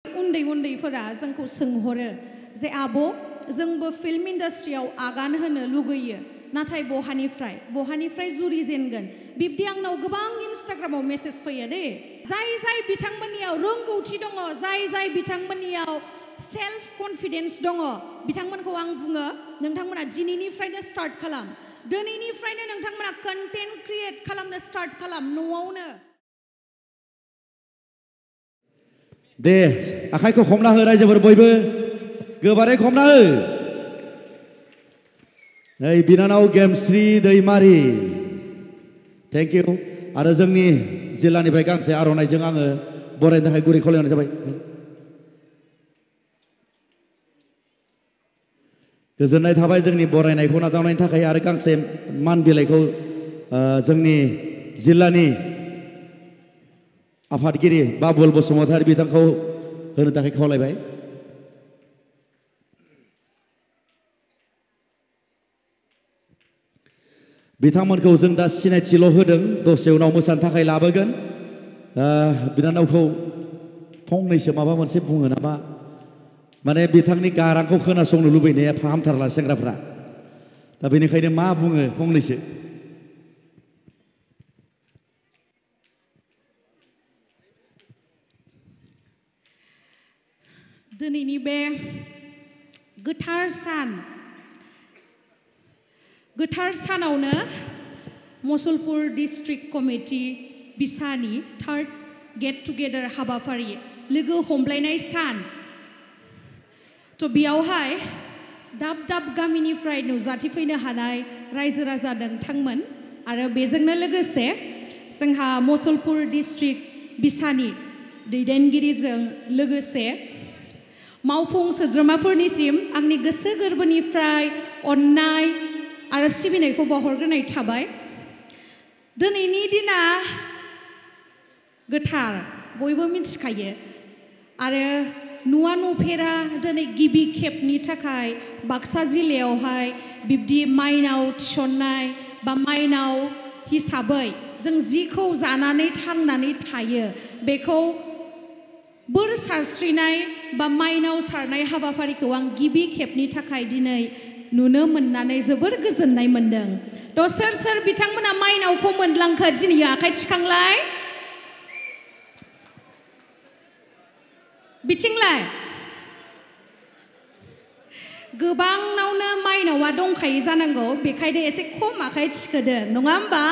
उन्दै उन्दैफोरा जोंखौ सोंहरो जे आब' जोंबो फिल्म इन्डास्ट्रियाव आगान होनो लुगैयो नाथाय बहानिफ्राय जुरिजेनगोन बिब्दि आंनाव गोबां इन्स्टाग्रामाव मेसेज फैयो दे जाय बिथांमोननियाव रोंगौथि दङ जाय बिथांमोननियाव सेल्फ कन्फिडेन्स दङ बिथांमोनखौ आं बुङो नोंथांमोना दिनैनिफ्रायनो स्टार्ट खालाम दिनैनिफ्रायनो नोंथांमोना कन्टेन्ट क्रिएट खालामनो स्टार्ट खालाम न'आवनो दे आखाइखौ हमना हो रायजोफोर बयबो गोबारै हमना हो नै बिनानाव गेमस्रि दैमारि थेंक इउ आरो जोंनि जिल्लानिफ्राय गांसे आर'नाइजों आङो बरायनो थाखाय गुरै खावलायनाय जाबाय गोजोननाय थाबाय जोंनि बरायनायखौ नाजावनायनि थाखाय आरो गांसे मान बिलाइखौ जोंनि जिल्लानि आफादगिरि बाबुल बसुमतारी बिथांखौ होनो थाखाय खावलायबाय बिथांमोनखौ जों दा सिनायथिल' होदों दसे उनाव मोसानो थाखाय लाबोगोन बिनानावखौ फंनैसो माबा मोनसे बुङो नामा माने बिथांनि गारांखौ खोनासंनो लुबैनाया फाहामथारला सेंग्राफ्रा दा बेनिखायनो मा बुङो फंनैसो दिनैनि बे गोथार सानावनो मुसलपुर डिस्ट्रिक्ट कमिटि बिसानि थार्ड गेट टुगेदार हाबाफारि लोगो हमलायनाय सान थ' बेयावहाय दाब गामिनिफ्राय नुजाथिफैनो हानाय रायजो राजा नोंथांमोन आरो बेजोंनो लोगोसे जोंहा मुसलपुर डिस्ट्रिक्ट बिसानि दैदेनगिरिजों लोगोसे मावफुं सोद्रोमाफोरनिसिम आंनि गोसो गोरबोनिफ्राय अननाय आरो सिबिनायखौ बावहरग्रोनाय थाबाय दिनैनि दिना गोथार बयबो मिथिखायो आरो नुफेरा दिनै गिबि खेबनि थाखाय बाक्सा जिल्लायावहाय बिब्दि माइनाव थिसननाय बा माइनाव हिसाबै जों जिखौ जानानै थांनानै थायो बेखौ बोर सारस्रिनाय बा माइनाव सारनाय हाबाफारिखौ आं गिबि खेबनि थाखाय दिनै नुनो मोननानै जोबोर गोजोननाय मोनदों थ' सोर बिथांमोना माइनावखौ मोनलांखो दिनै आखाइ थिखांलाय बिथिंलाय गोबांनावनो माइनावा दंखायो जानांगौ बेखायनो एसे खम आखाइ थिखोदो नङा होमबा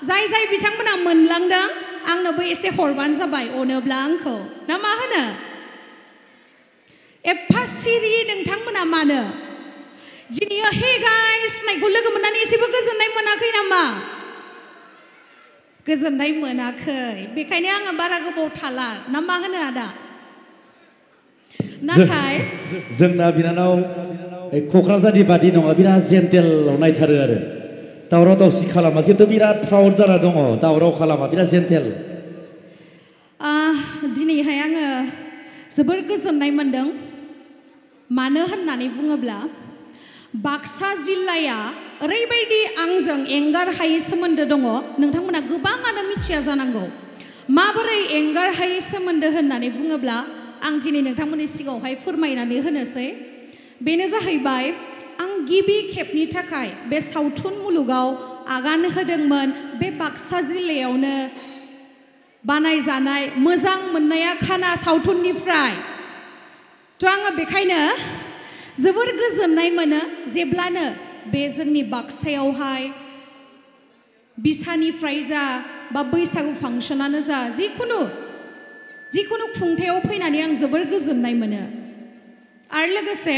जाय बिथांमोना मोनलांदों आंनोबो एसे हरबानो जाबाय अनोब्ला आंखौ ना मा होनो एफा सिरि नोंथांमोना मानो दिनै हे गाइस नायखौ लोगो मोननानै एसेबो गोजोननाय मोनाखै नामा गोजोननाय मोनाखै बेखायनो आङो बारा गोबाव थाला ना मा होनो आदा नाथाय जोंना बिनानाव क'क्राझारनि बादि नङा बिराद जेन्टेलाव नायथारो आरो दावराव दावसि खालामा खिन्थु बिराद प्राउड जाना दङ दावराव खालामा बिराद जेन्टेल दिनैहाय आङो जोबोर गोजोननाय मोनदों मानो होननानै बुङोब्ला बाक्सा जिल्लाया ओरैबायदि आंजों एंगार हायै सोमोन्दो दङ नोंथांमोना गोबाङानो मिथिया जानांगौ माबोरै एंगार हायै सोमोन्दो होननानै बुङोब्ला आं दिनै नोंथांमोननि सिगाङावहाय फोरमायनानै होनोसै बेनो जाहैबाय आं गिबि खेबनि थाखाय बे सावथुन मुलुगाव आगान होदोंमोन बे बाक्सा जिल्लायावनो बानायजानाय मोजां मोननाया खाना सावथुननिफ्राय थ' आङो बेखायनो जोबोर गोजोननाय मोनो जेब्लानो बे जोंनि बाक्सायावहाय बिसानिफ्राय जा बा बैसागु फांसनानो जा जिखुनु खुंथायाव फैनानै आं जोबोर गोजोननाय मोनो आरो लोगोसे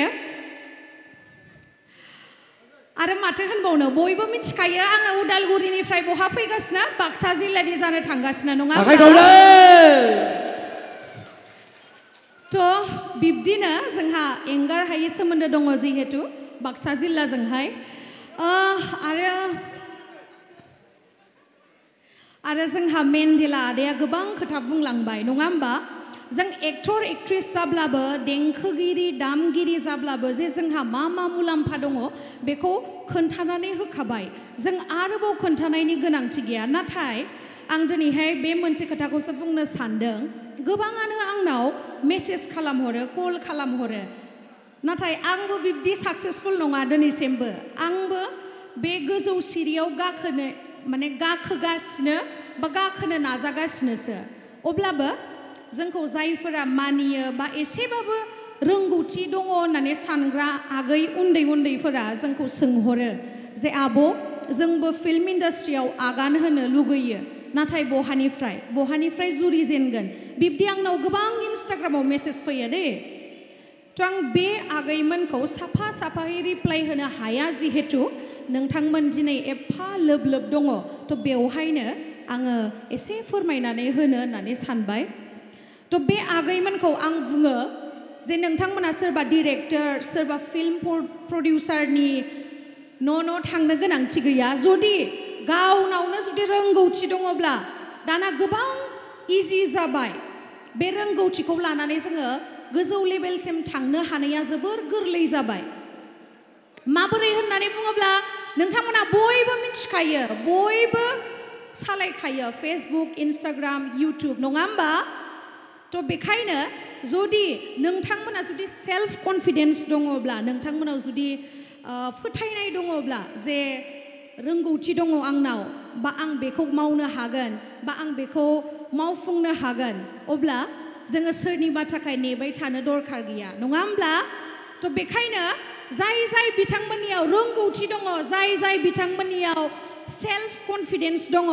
आरो माथो होनबावनो बयबो मिथिखायो आङो उदालगुरिनिफ्राय बहा फैगासिनो बाक्सा जिल्लानि जानो थांगासिनो नङा थ' बिब्दिनो जोंहा एंगार हायै सोमोन्दो दङ जिहेतु बाक्सा जिल्लाजोंहाय आरो जोंहा मेन्डेला आदाया गोबां खोथा बुंलांबाय नङा होमबा जों एक्टर एक्ट्रेस जाब्लाबो देंखोगिरि दामगिरि जाब्लाबो जे जोंहा मा मुलाम्फा दङ बेखौ खोन्थानानै होखाबाय जों आरोबाव खोन्थानायनि गोनांथि गैया नाथाय आं दिनैहाय बे मोनसे खोथाखौसो बुंनो सानदों गोबाङानो आंनाव मेसेज खालामहरो कल खालामहरो नाथाय आंबो बिब्दि साक्सेसफुल नङा दिनैसिमबो आंबो बे गोजौ सिरियाव गाखोनो माने गाखोगासिनो बा गाखोनो नाजागासिनोसो अब्लाबो जोंखौ जायफोरा मानियो बा एसेबाबो रोंगौथि दङ होननानै सानग्रा आगै उन्दै उन्दैफोरा जोंखौ सोंहरो जे आब' जोंबो फिल्म इन्डास्ट्रियाव आगान होनो लुगैयो नाथाय बहानिफ्राय जुरिजेनगोन बिब्दि आंनाव गोबां इन्स्टाग्रामाव मेसेज फैयो दे थ' आं बे आगैमोनखौ साफायै रिप्लाय होनो हाया जिहेतु नोंथांमोन दिनै एफा लोब दङ थ' बेवहायनो आङो एसे फोरमायनानै होनो होननानै सानबाय थ' बे आगैमोनखौ आं बुङो जे नोंथांमोना सोरबा डिरेक्टर सोरबा फिल्म प्रडिउसारनि न' थांनो गोनांथि गैया जुदि गावनावनो जुदि रोंगौथि दङब्ला दाना गोबां इजि जाबाय बे रोंगौथिखौ लानानै जोङो गोजौ लेभेलसिम थांनो हानाया जोबोर गोरलै जाबाय माबोरै होननानै बुङोब्ला नोंथांमोना बयबो मिथिखायो बयबो सालायखायो फेसबुक इन्स्टाग्राम इउटुब नङा होमबा थ' बेखायनो जुदि नोंथांमोना जुदि सेल्फ कनफिडेन्स दङब्ला नोंथांमोनाव जुदि फोथायनाय दङब्ला जे रोंगौथि दङ आंनाव बा आं बेखौ मावनो हागोन बा आं बेखौ मावफुंनो हागोन अब्ला जोङो सोरनिबा थाखाय नेबाय थानो दरखार गैया नङा होमब्ला थ' बेखायनो जाय बिथांमोननियाव रोंगौथि दङ जाय बिथांमोननियाव सेल्फ कनफिडेन्स दङ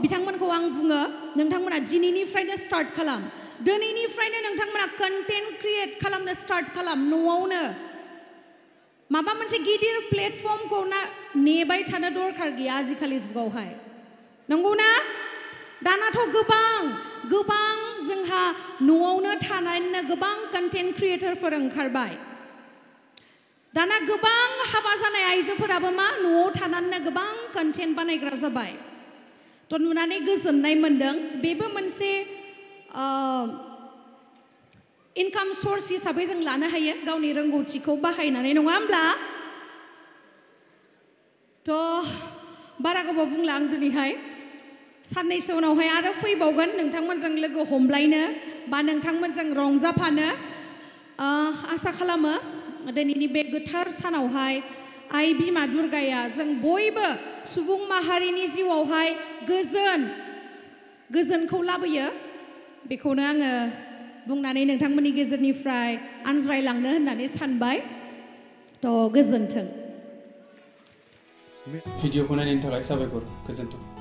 बिथांमोनखौ आं बुङो नोंथांमोना दिनैनिफ्रायनो स्टार्ट खालाम दिनैनिफ्रायनो नोंथांमोना कन्टेन्ट क्रिएट खालामनो स्टार्ट खालाम न'आवनो माबा मोनसे गिदिर प्लेटफर्मखौ नेबाय थानो दरखार गैया आजिखालि जुगावहाय नंगौना दानाथ' गोबां जोंहा न'आवनो थानानैनो गोबां कन्टेन्ट क्रिएटरफोर ओंखारबाय दाना गोबां हाबा जानाय आइजोफोराबो मा न'आव थानानैनो गोबां कन्टेन्ट बानायग्रा जाबाय थ' नुनानै गोजोननाय मोनदों बेबो मोनसे इनकाम सर्स हिसाबै जों लानो हायो गावनि रोंगौथिखौ बाहायनानै नङा होमब्ला थ' बारा गोबाव बुंला आं दिनैहाय साननैसो उनावहाय आरो फैबावगोन नोंथांमोनजों लोगो हमलायनो बा नोंथांमोनजों रंजाफानो आसा खालामो दिनैनि बे गोथार सानावहाय आइ बिमा दुर्गाया जों बयबो सुबुं माहारिनि जिउआवहाय गोजोनखौ लाबोयो बेखौनो आङो बुंनानै नोंथांमोननि गेजेरनिफ्राय आनज्रायलांनो होननानै सानबाय थ' गोजोन्थों भिडिअखौ नायनायनि थाखाय साबायखर गोजोन्थों